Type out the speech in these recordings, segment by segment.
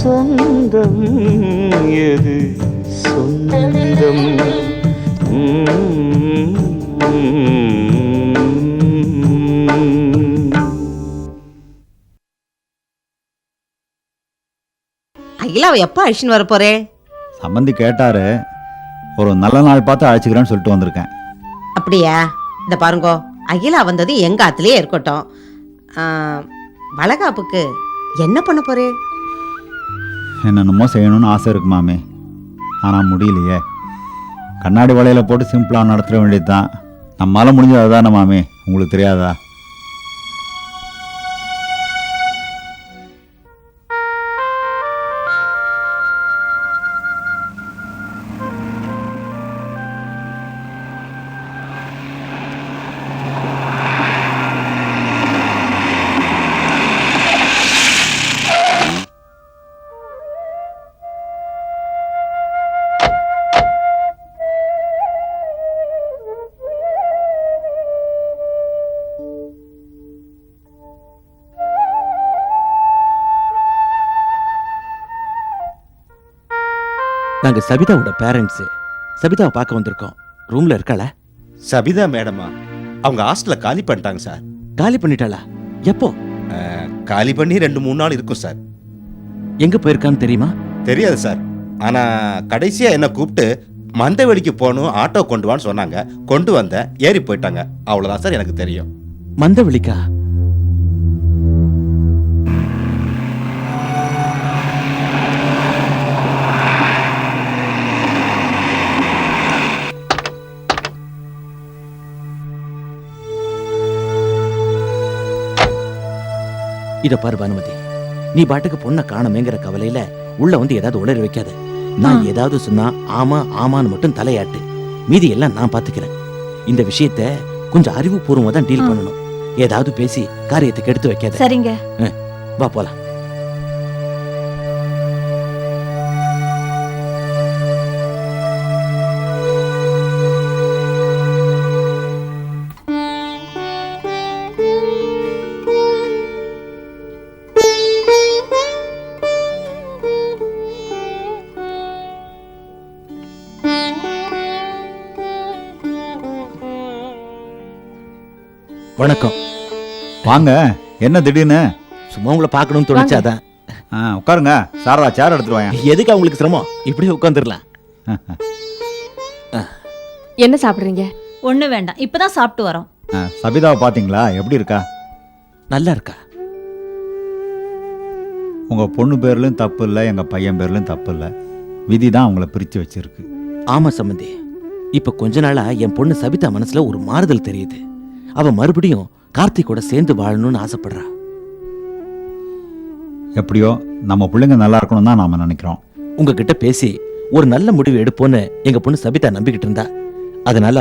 சொந்தம் எது சொந்தம் அகிலாவை எப்போ அழிச்சுன்னு வர போறே? சம்பந்தி கேட்டாரு, ஒரு நல்ல நாள் பார்த்து அழைச்சிக்கிறேன்னு சொல்லிட்டு வந்திருக்கேன். அப்படியா? இந்த பாருங்கோ, அகிலா வந்தது எங்க ஆத்துலயே இருக்கட்டும். வளகாப்புக்கு என்ன பண்ண போறே? என்னென்னமோ செய்யணும்னு ஆசை இருக்கு மாமி, ஆனால் முடியலையே. கண்ணாடி வலையில போட்டு சிம்பிளாக நடத்துட வேண்டியது தான். நம்மளால முடிஞ்சது அதுதானே மாமி, உங்களுக்கு தெரியாதா? நாங்க சபிதாவோட பேரண்ட்ஸ். சபிதாவை பார்க்க வந்திருக்கோம். ரூம்ல இருக்காள? சபிதா மேடமா? அவங்க ஹாஸ்டல்ல காலி பண்ணிட்டாங்க சார். காலி பண்ணிட்டாளா? எப்போ? காலி பண்ணி 2-3 நாள் இருக்கும் சார். எங்க போயிருக்கான்னு தெரியுமா? தெரியாது சார். ஆனா கடைசியா என்ன கூப்பிட்டு மந்தவெளிக்கு போகணும், ஆட்டோ கொண்டு வான்னு சொன்னாங்க. கொண்டு வந்தேன், ஏறி போயிட்டாங்க. அவ்வளவுதான் சார் எனக்கு தெரியும். மந்தவெளிக்கா? இத பாரு பானுமதி, நீ பாட்டுக்கு பொண்ணை காணமேங்கிற கவலையில உள்ள வந்து ஏதாவது உளறி வைக்காத. நான் ஏதாவது சொன்னா ஆமா ஆமான்னு மட்டும் தலையாட்டு. மீதி எல்லாம் நான் பாத்துக்கிறேன். இந்த விஷயத்த கொஞ்சம் அறிவுபூர்வமா தான் டீல் பண்ணணும். ஏதாவது பேசி காரியத்துக்கு எடுத்து வைக்காத. சரிங்க. வா போலாம். வணக்கம். வாங்க. என்ன திடீர்னு? சும்மா உங்களை பார்க்கணும்னு தோணுச்சாதான். உட்காருங்க. சாரதா சேர் எடுத்துட்டு வாங்க. எதுக்கு அவங்களுக்கு சிரமம்? இப்படியே உட்காந்துடலாம். என்ன சாப்பிடுறீங்க? ஒண்ணு வேண்டாம், இப்பதான் சாப்பிட்டு வரோம். சபிதாவை பாத்தீங்களா? எப்படி இருக்கா? நல்லா இருக்கா? உங்க பொண்ணு பேர்லயும் தப்பு இல்லை, எங்க பையன் பேர்லயும் தப்பு இல்லை. விதி தான் அவங்கள பிரிச்சு வச்சிருக்கு. ஆமா சம்பந்தி, இப்ப கொஞ்ச நாளா என் பொண்ணு சபிதா மனசுல ஒரு மாறுதல் தெரியுது. அவ மறுபடியும் கார்த்திகோட சேர்ந்து வாழணும்னு ஆசைப்படுறா. எப்படியோ நம்ம பிள்ளைங்க நல்லா இருக்கணும் தான் நாம நினைக்கிறோம். உங்ககிட்ட பேசி ஒரு நல்ல முடிவு எடுப்போன்னு எங்க பொண்ணு சபிதா நம்பிக்கிட்டு இருந்தா. அதனால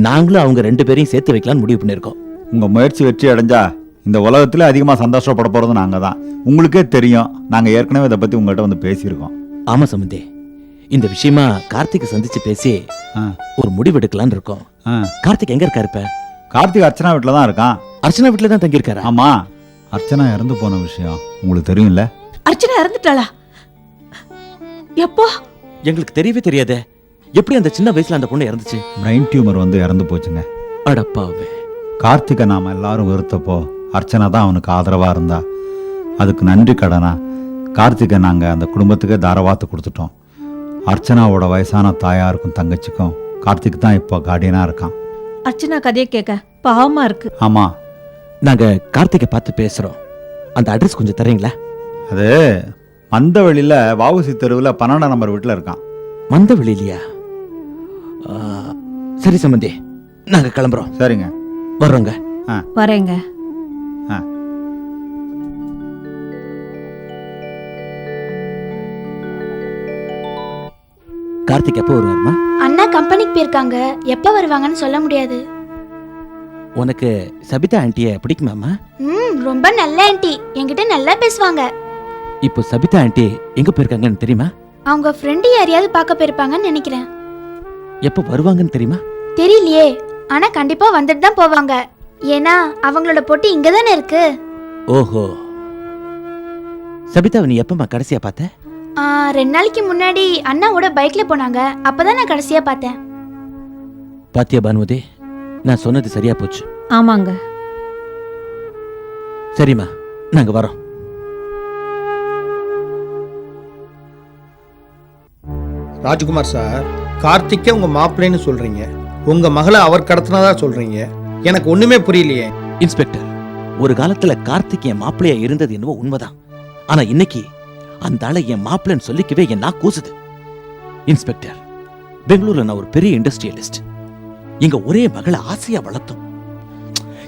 நாங்களும் அவங்க 2 பேரையும் சேர்த்து வைக்கலாம்னு முடிவு பண்ணிருக்கோம். உங்க முயற்சி வெற்றி அடைஞ்சா இந்த உலகத்துல அதிகமா சந்தோஷப்பட போறது நாங்க தான். உங்களுக்கே தெரியும், நாங்க ஏற்கனவே இதை பத்தி உங்ககிட்ட வந்து பேசியிருக்கோம். ஆமா சம்பந்தி, இந்த விஷயமா கார்த்திகை சந்திச்சு பேசி ஒரு முடிவு எடுக்கலான்னு இருக்கோம். கார்த்திக் எங்க இருக்காரு இப்ப? கார்த்திக் அர்ச்சனா வீட்டில் தான் இருக்கான். அர்ச்சனா வீட்டில் தான் தங்கியிருக்காரு. ஆமா, அர்ச்சனா இறந்து போன விஷயம் உங்களுக்கு தெரியும்ல? அர்ச்சனா இறந்துட்டாளா? எப்போ? எங்களுக்கு தெரியவே தெரியாதே. எப்படி அந்த சின்ன வயசுல அந்த பொண்ணு இறந்துச்சு? பிரெயின் டியூமர் வந்து இறந்து போச்சுங்க. அடப்பாவே. கார்த்திகை நாம எல்லாரும் வெறுத்தப்போ அர்ச்சனா தான் அவனுக்கு ஆதரவா இருந்தா. அதுக்கு நன்றி கடனா கார்த்திகை நாங்க அந்த குடும்பத்துக்கே தாரவாத்து கொடுத்துட்டோம். அர்ச்சனாவோட வயசான தாயாருக்கும் தங்கச்சிக்கும் கார்த்திக் தான் இப்போ கார்டியனா இருக்கான். அர்ச்சனா கதையை கேட்க பாவமா இருக்கு. ஆமா, நாங்க கார்த்திகை பார்த்து பேசுறோம். அந்த அட்ரஸ் கொஞ்சம் தரீங்களா? அது மந்தவெளியில வாவுசி தெருவில் 12 நம்பர் வீட்டில் இருக்கான். மந்தவெளியிலையா? சரி சம்பந்தி, நாங்க கிளம்புறோம். சரிங்க, வர்றோங்க. வரேங்க. கார்த்திக் எப்போ வருவாருமா? அண்ணா கம்பெனிக்கு போயிருக்காங்க, எப்ப வருவாங்கன்னு சொல்ல முடியாது. உனக்கு சபிதா ஆண்டிய பிடிக்குமாமா? ரொம்ப நல்ல ஆண்டி, என்கிட்ட நல்லா பேசுவாங்க. இப்போ சபிதா ஆண்டி எங்க போயிருக்காங்கன்னு தெரியுமா? அவங்க ஃப்ரெண்டு யாரையாவது பார்க்க போயிருப்பாங்கன்னு நினைக்கிறேன். எப்போ வருவாங்கன்னு தெரியுமா? தெரியலையே, ஆனா கண்டிப்பா வந்துட்டு தான் போவாங்க. ஏன்னா அவங்களோட பொட்டி இங்க தானே இருக்கு. ஓஹோ. சபிதாவை நீ எப்பமா கடைசியா பார்த்த? 2 நாளைக்கு முன்னாடி அண்ணாவோட பைக்ல போனாங்க. அப்பதான் நான் கடைசியா பார்த்தேன். பாத்தியா பானுமதி, நான் சொன்னது சரியா போச்சு. ஆமாங்க. சரிம்மா, நாங்க வரோம். ராஜ்குமார் சார், கார்த்திக்கே உங்க மாப்பிள்ளைன்னு சொல்றீங்க, உங்க மகளை அவர் கடத்தினதா சொல்றீங்க. எனக்கு ஒண்ணுமே புரியலையே. இன்ஸ்பெக்டர், ஒரு காலத்துல கார்த்திக் என் மாப்பிள்ளையா இருந்தது என்னவோ உண்மைதான். ஆனா இன்னைக்கு அந்த ஆளை என் மாப்பிள்ளைன்னு சொல்லிக்கவே என் நாக்கு கூசுது. இன்ஸ்பெக்டர், பெங்களூர்ல நான் ஒரு பெரிய இண்டஸ்ட்ரியலிஸ்ட். எங்க ஒரே மகளை ஆசையா வளர்த்தோம்.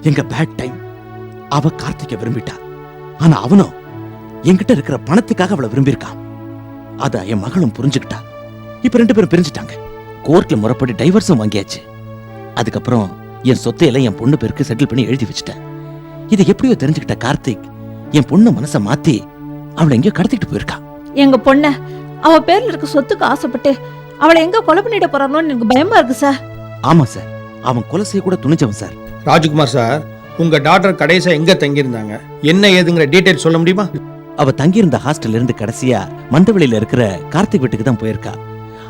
எங்க பேட் டைம், அவ கார்த்திகை விரும்பிட்டா. ஆனா அவனும் என்கிட்ட இருக்கிற பணத்துக்காக அவளை விரும்பியிருக்கான். அத என் மகளும் புரிஞ்சுக்கிட்டா. இப்ப 2 பேரும் பிரிஞ்சுட்டாங்க. கோர்ட்ல முறைப்படி டைவர்ஸும் வாங்கியாச்சு. அதுக்கப்புறம் என் சொத்தையெல்லாம் என் பொண்ணு பேருக்கு செட்டில் பண்ணி எழுதி வச்சுட்டேன். இதை எப்படியோ தெரிஞ்சுக்கிட்ட கார்த்திக் என் பொண்ணு மனசை மாத்தி அவளை எங்கேயோ கடத்திட்டு போயிருக்கா. எங்க பொண்ண அவ பேர்ல இருக்க சொத்துக்கு ஆசைப்பட்டு அவளை எங்க கொலை பண்ணிட போறானோன்னு எனக்கு பயமா இருக்கு சார். ஆமா சார், அவன் கொலை செய்ய கூட துணிஞ்சவன் சார். ராஜ்குமார் சார், உங்க டாக்டர் கடைசியா எங்க தங்கியிருந்தாங்க, என்ன ஏதுங்கிற டீடைல் சொல்ல முடியுமா? அவ தங்கியிருந்த ஹாஸ்டல்ல இருந்து கடைசியா மந்தவெளியில இருக்கிற கார்த்திக் வீட்டுக்கு தான் போயிருக்கா.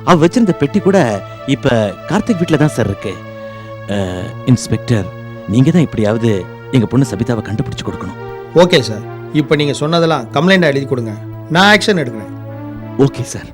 அவ வச்சிருந்த பெட்டி கூட இப்ப கார்த்திக் வீட்டுல தான் சார் இருக்கு. இன்ஸ்பெக்டர், நீங்க தான் எப்படியாவது எங்க பொண்ணு சபிதாவை கண்டுபிடிச்சு கொடுக்கணும். ஓகே சார், இப்போ நீங்க சொன்னதெல்லாம் கம்ப்ளைண்டா எழுதி கொடுங்க, நான் ஆக்ஷன் எடுக்கிறேன். Okay sir.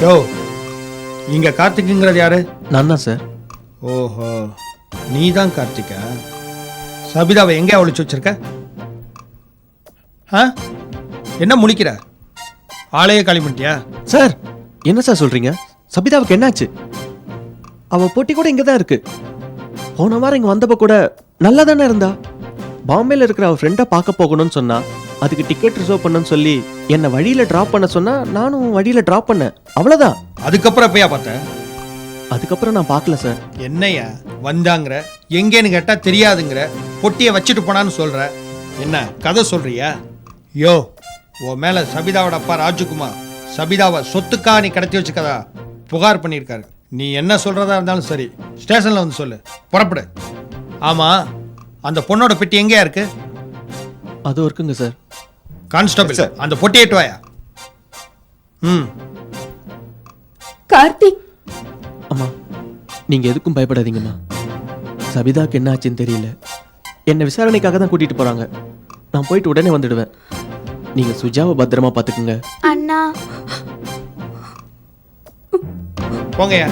யோ, இங்க கார்த்திக்ங்கிறது யாரு? நான் தான் சார். ஓஹோ, நீ தான் கார்த்திகா. சபிதாவை எங்க ஒளிச்சு வச்சிருக்க? என்ன முழிக்கிற? ஆளையே காலி பண்ணிட்டியா? சார், என்ன சார் சொல்றீங்க? சபிதாவுக்கு என்னாச்சு? அவ பொட்டி கூட இங்க தான் இருக்கு. போன வாரம் இங்க வந்தப்ப கூட நல்லா தானே இருந்தா. பாம்பேல இருக்கிற அவ ஃப்ரெண்டை பார்க்க போகணும்னு சொன்னா. அதுக்கு டிக்கெட் ரிசர்வ் பண்ணணும்னு சொல்லி என்ன வழியில டிராப் பண்ண சொன்னா, நானும் வழியில டிராப் பண்ணேன். அவ்வளவுதான். அதுக்கப்புறம் எப்பயா பார்த்த? அதுக்கப்புறம் நான் பார்க்கல சார். என்னையா வந்தாங்கிற, எங்கேன்னு கேட்டா தெரியாதுங்கிற, பொட்டியை வச்சுட்டு போனான்னு சொல்ற, என்ன கதை சொல்றியா? யோ, உன் மேல சபிதாவோட அப்பா ராஜ்குமார் சபிதாவை சொத்துக்கா நீ கடத்தி வச்சுக்கதா புகார் பண்ணியிருக்காரு. நீ என்ன சொல்றதா இருந்தாலும் சரி, ஸ்டேஷன்ல வந்து சொல்லு, புறப்படு. ஆமா, அந்த பொண்ணோட பெட்டி எங்கேயா இருக்கு? அது இருக்குங்க சார். கான்ஸ்டபிள், அந்த பொட்டி ஏட்டு வாயா. கார்த்திக், அம்மா, நீங்க எதுக்கும் பயப்படாதீங்கம்மா. சபிதாக்கு என்ன ஆச்சுன்னு தெரியல. என்ன விசாரணைக்காக தான் கூட்டிட்டு போறாங்க. நான் போயிட்டு உடனே வந்துடுவேன். நீங்க சுஜாவை பத்திரமா பாத்துக்குங்க. அண்ணா, போங்கயா.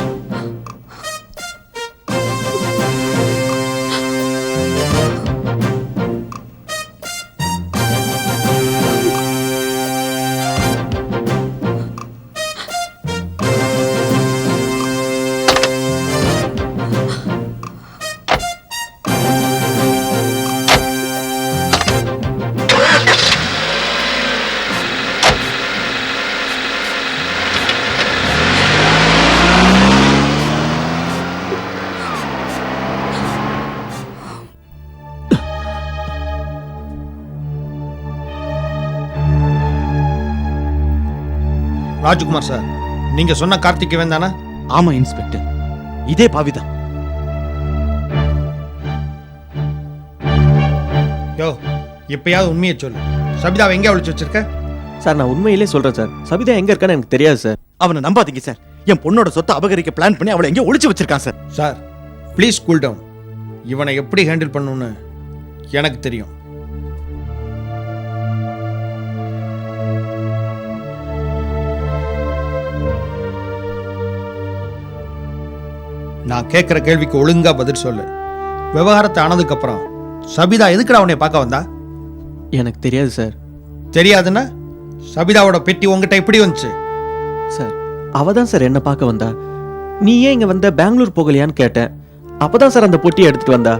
ராஜ்குமார் சார், நீங்க சொன்ன கார்த்திக் இவன் தானே? ஆமா இன்ஸ்பெக்டர், இதே பாவிதான். யோ, இப்பயாவது உண்மையை சொல்லு, சபிதாவை எங்க ஒளிச்சு வச்சிருக்க? சார், நான் உண்மையிலே சொல்றேன் சார். சபிதா எங்க இருக்கான்னு எனக்கு தெரியாது சார். அவனை நம்பாதீங்க சார். என் பொண்ணோட சொத்தை அபகரிக்க பிளான் பண்ணி அவளை எங்கேயோ ஒளிச்சு வச்சிருக்கான் sir. Sir, please cool down. இவனை எப்படி ஹேண்டில் பண்ணணும்னு எனக்கு தெரியும். நான் கேட்குற கேள்விக்கு ஒழுங்கா பதில் சொல்லு. விவகாரத்தை ஆனதுக்கு அப்புறம் சபிதா எதுக்குடா அவனை பார்க்க வந்தா? எனக்கு தெரியாது சார். தெரியாதுன்னா சபிதாவோட பெட்டி உங்ககிட்ட எப்படி வந்துச்சு? சார், அவ தான் சார் என்ன பார்க்க வந்தா. நீ ஏன் இங்க வந்த, பெங்களூர் போகலையான்னு கேட்டேன். அப்பதான் சார் அந்த பொட்டியை எடுத்துட்டு வந்தா.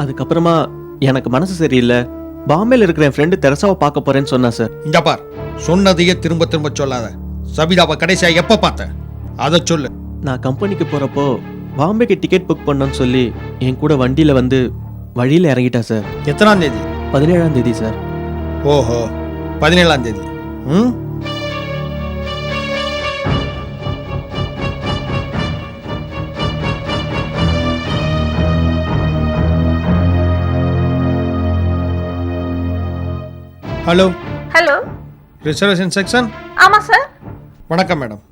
அதுக்கப்புறமா எனக்கு மனசு சரியில்லை, பாம்பேல இருக்கிற என் ஃப்ரெண்டு தெரசாவை பார்க்க போறேன்னு சொன்னா சார். இந்த பார், சொன்னதையே திரும்ப திரும்ப சொல்லாத. சபிதாவை கடைசியா எப்ப பார்த்த அதை சொல்லு. நான் கம்பெனிக்கு போறப்போ பாம்பேக்கு டிக்கெட் புக் பண்ணணும்னு சொல்லி என் கூட வண்டியில வந்து வழியில இறங்கிட்டா சார். எத்தனாம் தேதி? 17ஆம் தேதி சார். ஓஹோ, 17ஆம் தேதி. ம், ஹலோ, ஹலோ. Reservation section. ஆமா சார். வணக்கம் மேடம்.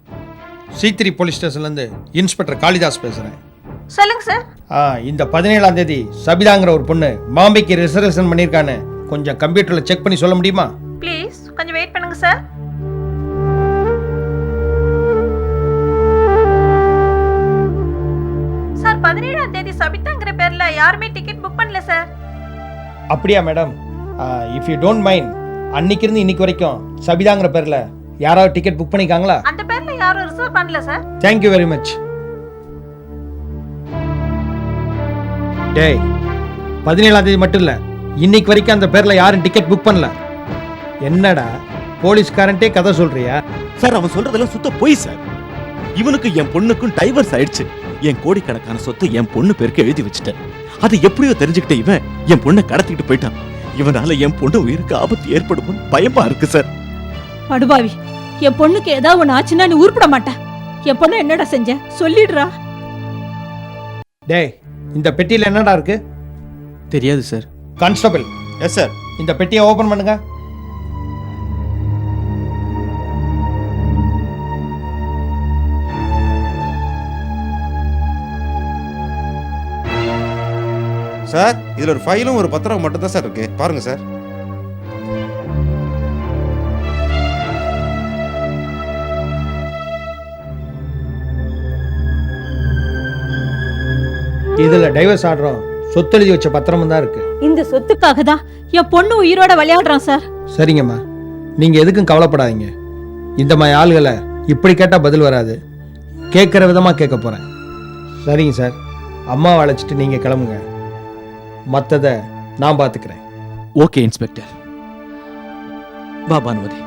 C3 போலீஸ் ஸ்டேஷன்லேருந்து இன்ஸ்பெக்டர் காளிதாஸ் பேசுகிறேன். சொல்லுங்க சார். இந்த 17ஆம் தேதி சபிதாங்கிற ஒரு பொண்ணு பாம்பேக்கு ரிசர்வேஷன் பண்ணியிருக்கான்னு கொஞ்சம் கம்ப்யூட்டரில் செக் பண்ணி சொல்ல முடியுமா? ப்ளீஸ் கொஞ்சம் வெயிட் பண்ணுங்க சார். சார் 17ஆம் தேதி சபிதாங்கிற பேர்ல யாருமே டிக்கெட் புக் பண்ணல சார். அப்படியா madam? If you don't mind, அன்னைக்கு இருந்து இன்னைக்கு வரைக்கும் சபிதாங்கிற பேரில் யாராவது டிக்கெட் புக் பண்ணிக்காங்களா? அந்த பேர்ல யாரும் ரிசர்வ் பண்ணல சார். Thank you very much. டேய், 17ஆம் தேதி மட்டும் இல்லை, இன்னைக்கு வரைக்கும் அந்த பேரில் யாரும் டிக்கெட் புக் பண்ணல. என்னடா போலீஸ்காரன்ட்டே கதை சொல்றியா? சார் அவன் சொல்றதெல்லாம் சுத்த பொய் சார். இவனுக்கு என் பொண்ணுக்கும் டைவர்ஸ் ஆயிடுச்சு. என் கோடிக்கணக்கான சொத்தை என் பொண்ணு பேருக்கு எழுதி வச்சுட்டேன். அது எப்படியோ தெரிஞ்சுக்கிட்ட இவன் என் பொண்ணை கடத்திக்கிட்டு போயிட்டான். இவனால என் பொண்ணு உயிருக்கு ஆபத்து ஏற்படும் பயமா இருக்கு சார். படுபாவி, என் பொண்ணுக்கு ஏதாவது ஒண்ணு ஆச்சுன்னா நீ உருப்பட மாட்டேன். என் பொண்ணு என்னடா செஞ்ச சொல்லிடுறா. டேய், இந்த பெட்டியில் என்னடா இருக்கு? தெரியாது சார். கான்ஸ்டபிள். Yes sir. இந்த பெட்டியை ஓபன் பண்ணுங்க. சார் இதுல ஒரு ஃபைலும் ஒரு பத்திரம் மட்டும் தான் சார் இருக்கு, பாருங்க சார். இதுல டைவர்ஸ் ஆடுறோம் சொத்து எழுதி வச்ச பத்திரமும் தான் இருக்கு. இந்த சொத்துக்காக தான் என் பொண்ணு உயிரோட விளையாடுறான் சார். சரிங்கம்மா, நீங்க எதுக்கும் கவலைப்படாதீங்க. இந்த மாதிரி ஆளுகளை இப்படி கேட்டா பதில் வராது, கேட்குற விதமா கேட்க போறேன். சரிங்க சார், அம்மாவை அழைச்சிட்டு நீங்க கிளம்புங்க, மற்றதை நான் பார்த்துக்கிறேன். Okay inspector. வா பானுமதி.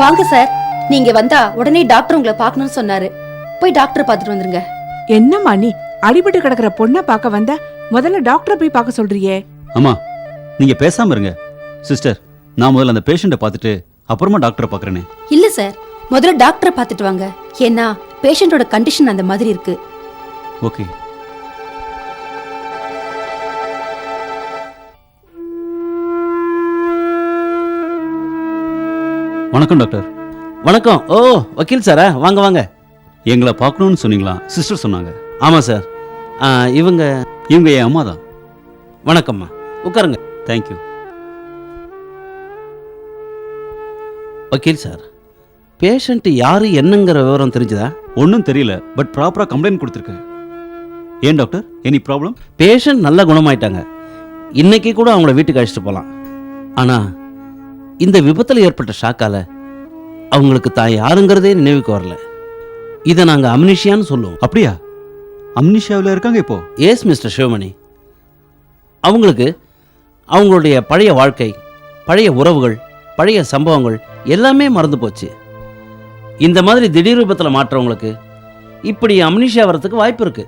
வாங்க சார், நீங்க வந்தா உடனே டாக்டர் உங்களை பார்க்கணும்னு சொன்னாரு. போய் டாக்டர் பார்த்துட்டு வந்துருங்க. என்னம்மா நீ அடிபட்டு கிடக்குற பொண்ணை பார்க்க வந்த, முதல்ல டாக்டரை போய் பார்க்க சொல்றியே? அம்மா, நீங்க பேசாம இருங்க. சிஸ்டர், நான் முதல்ல அந்த பேஷண்ட்டை பார்த்துட்டு அப்புறமா டாக்டரை பார்க்கறேனே. இல்ல சார், முதல்ல டாக்டரை பார்த்துட்டு வாங்க. ஏன்னா பேஷண்டோட கண்டிஷன் அந்த மாதிரி இருக்கு. ஓகே. வணக்கம் டாக்டர். வணக்கம். ஓ வக்கீல் சாரா, வாங்க வாங்க. எங்களை பார்க்கணும்னு சொன்னீங்களா? சிஸ்டர் சொன்னாங்க. ஆமாம் சார். இவங்க என் அம்மா தான். வணக்கம்மா, உட்காருங்க. தேங்க்யூ. வக்கீல் சார், பேஷண்ட் யாரு என்னங்கிற விவரம் தெரிஞ்சுதா? ஒன்றும் தெரியல, பட் ப்ராப்பராக கம்ப்ளைண்ட் கொடுத்துருக்கேன். ஏன் டாக்டர், எனி ப்ராப்ளம்? பேஷண்ட் நல்லா குணமாயிட்டாங்க. இன்னைக்கு கூட அவங்கள வீட்டுக்கு அழைச்சிட்டு போகலாம். ஆனால் இந்த விபத்தில் ஏற்பட்ட ஷாக்கால அவங்களுக்கு தான் யாருங்கிறதே நினைவுக்கு வரல. இதை நாங்கள் அம்னிஷியான்னு சொல்லுவோம். அப்படியா? அம்னிஷியாவில் இருக்காங்க இப்போ? S mister Sivamani. அவங்களுக்கு அவங்களுடைய பழைய வாழ்க்கை, பழைய உறவுகள், பழைய சம்பவங்கள் எல்லாமே மறந்து போச்சு. இந்த மாதிரி திடீர் விபத்தில் மாற்றவங்களுக்கு இப்படி அம்னிஷியா வரத்துக்கு வாய்ப்பு இருக்கு.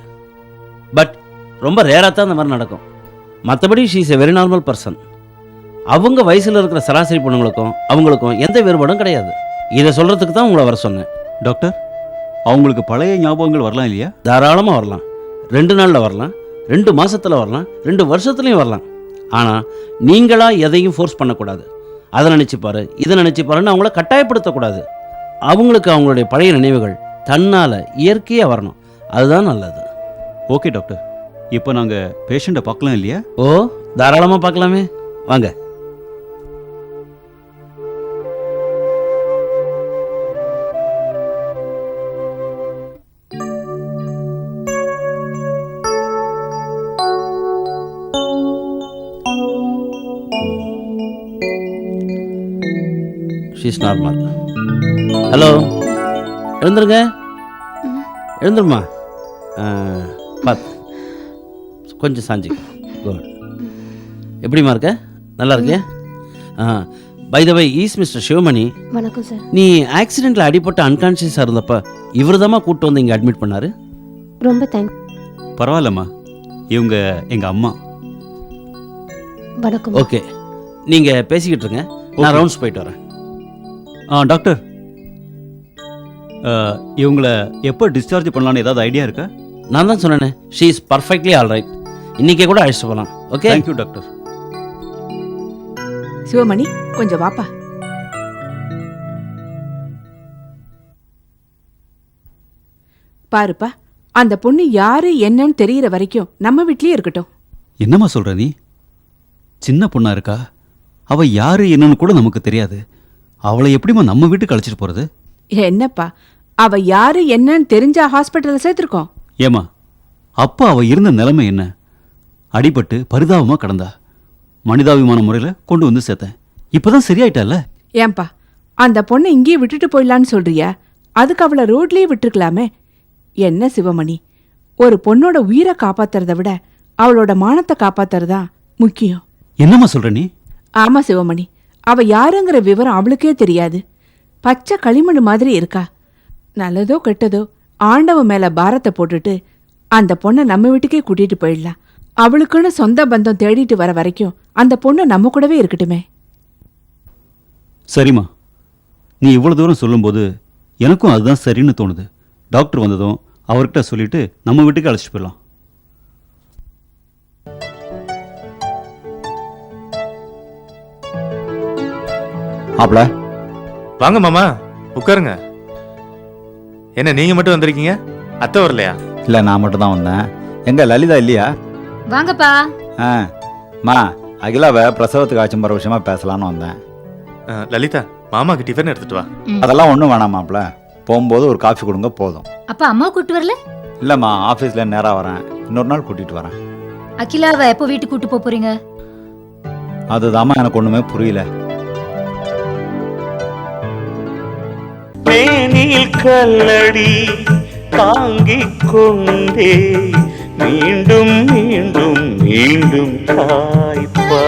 பட் ரொம்ப ரேராக தான் இந்த மாதிரி நடக்கும். மற்றபடி she is a very normal person. அவங்க வயசில் இருக்கிற சராசரி பொண்ணுங்களுக்கும் அவங்களுக்கும் எந்த வேறுபாடும் கிடையாது. இதை சொல்கிறதுக்கு தான் உங்களை வர சொன்னேன். டாக்டர், அவங்களுக்கு பழைய ஞாபகங்கள் வரலாம் இல்லையா? தாராளமாக வரலாம். 2 நாளில் வரலாம், 2 மாதத்தில் வரலாம், 2 வருஷத்துலையும் வரலாம். ஆனால் நீங்களாக எதையும் ஃபோர்ஸ் பண்ணக்கூடாது. அதை நினச்சிப்பாரு, இதை நினச்சிப்பாருன்னு அவங்கள கட்டாயப்படுத்தக்கூடாது. அவங்களுக்கு அவங்களுடைய பழைய நினைவுகள், தன்னால் இயற்கையாக வரணும், அதுதான் நல்லது. ஓகே டாக்டர், இப்போ நாங்கள் பேஷண்ட்டை பார்க்கலாம் இல்லையா? ஓ, தாராளமாக பார்க்கலாமே, வாங்க. She's normal. ஹலோ, எழுந்துருங்க, எழுந்துருமா. பார்த்து கொஞ்சம் சாஞ்சி. குட். எப்படிம்மா இருக்க? நல்லா இருக்கியா? By the way, is mister Sivamani. வணக்கம் சார். நீ ஆக்சிடென்ட்டில் அடிபட்டு அன்கான்ஷியஸாக இருந்தப்ப இவர் தாம்மா கூப்பிட்டு வந்து இங்கே அட்மிட் பண்ணாரு. ரொம்ப தேங்க்ஸ். பரவாயில்லம்மா, இவங்க எங்கள் அம்மா. வணக்கம். ஓகே, நீங்கள் பேசிக்கிட்டு இருங்க, நான் ரவுண்ட்ஸ் போயிட்டு வரேன். டாக்டர், இவங்கள எப்போ டிஸ்சார்ஜ் பண்ணலான்னு ஏதாவது ஐடியா இருக்கா? நான் தான் சொன்னேனே, she is perfectly all right. இன்றைக்கே கூட அழைச்சிட்டு போகலாம். Okay, thank you doctor. சிவமணி, கொஞ்சம் வாப்பா. பாருப்பா, அந்த பொண்ணு யாரு என்னன்னு தெரியற வரைக்கும் நம்ம வீட்லயே இருக்கட்டும். என்னம்மா சொல்ற நீ? சின்ன பொண்ணா இருக்கா, அவ யாரு என்னன்னு கூட நமக்கு தெரியாது. அவளை எப்படிம்மா நம்ம வீட்டுக்கு அழைச்சிட்டு போறது? என்னப்பா, அவ யாரு என்னன்னு தெரிஞ்சா ஹாஸ்பிட்டல்ல சேர்த்திருக்கோம். ஏமா, அப்பா அவ இருந்த நிலைமை என்ன? அடிபட்டு பரிதாபமா கடந்தா. மனிதாபிமான முறையில கொண்டு வந்து சேர்த்தேன். இப்பதான் சரியாயிட்டால. ஏன்பா, அந்த பொண்ணை இங்கேயே விட்டுட்டு போயிடலான்னு சொல்றியா? அதுக்கு அவளை ரோட்லயே விட்டுருக்கலாமே. என்ன சிவமணி, ஒரு பொண்ணோட உயிரை காப்பாத்துறத விட அவளோட மானத்தை காப்பாத்துறதா முக்கியம். என்னம்மா சொல்ற நீ? ஆமா சிவமணி, அவ யாருங்கிற விவரம் அவளுக்கே தெரியாது. பச்சை களிமண் மாதிரி இருக்கா. நல்லதோ கெட்டதோ ஆண்டவ மேல பாரத்தை போட்டுட்டு அந்த பொண்ணை நம்ம வீட்டுக்கே கூட்டிட்டு போயிடலாம். அவளுக்குன்னு சொந்த பந்தம் தேடிட்டு வர வரைக்கும் அந்த பொண்ணு நம்ம கூடவே இருக்கட்டுமே. சரிம்மா, நீ இவ்வளவு தூரம் சொல்லும்போது எனக்கும் அதுதான் சரின்னு தோணுது. டாக்டர் வந்ததும் அவர்கிட்ட சொல்லிட்டு நம்ம வீட்டுக்கு அழைச்சிட்டு போயிடலாம். மாப்ள, வாங்க மாமா, உட்காருங்க. என்ன நீங்க மட்டும் வந்திருக்கீங்க, அத்தை வரலையா? இல்லை, நான் மட்டும் தான் வந்தேன். எங்க லலிதா இல்லையா? வாங்கப்பா. மா, அகிலாவை பிரசவத்துக்கு ஆச்சும் போகிற விஷயமா பேசலான்னு வந்தேன். லலிதா, மாமாக்கு டிஃபன் எடுத்துட்டு வா. அதெல்லாம் ஒன்றும் வேணாம் மாப்ள, போகும்போது ஒரு காஃபி கொடுங்க போதும். அப்பா அம்மா கூட்டு வரல? இல்லைம்மா, ஆஃபீஸில் நேராக வரேன், இன்னொரு நாள் கூட்டிகிட்டு வரேன். அகிலாவை எப்போ வீட்டுக்கு கூட்டு போறீங்க? அதுதாம்மா எனக்கு ஒன்றுமே புரியல. மேனில் கல்லடி தாங்கிக் கொண்டே மீண்டும் மீண்டும் மீண்டும் தாய்ப்பா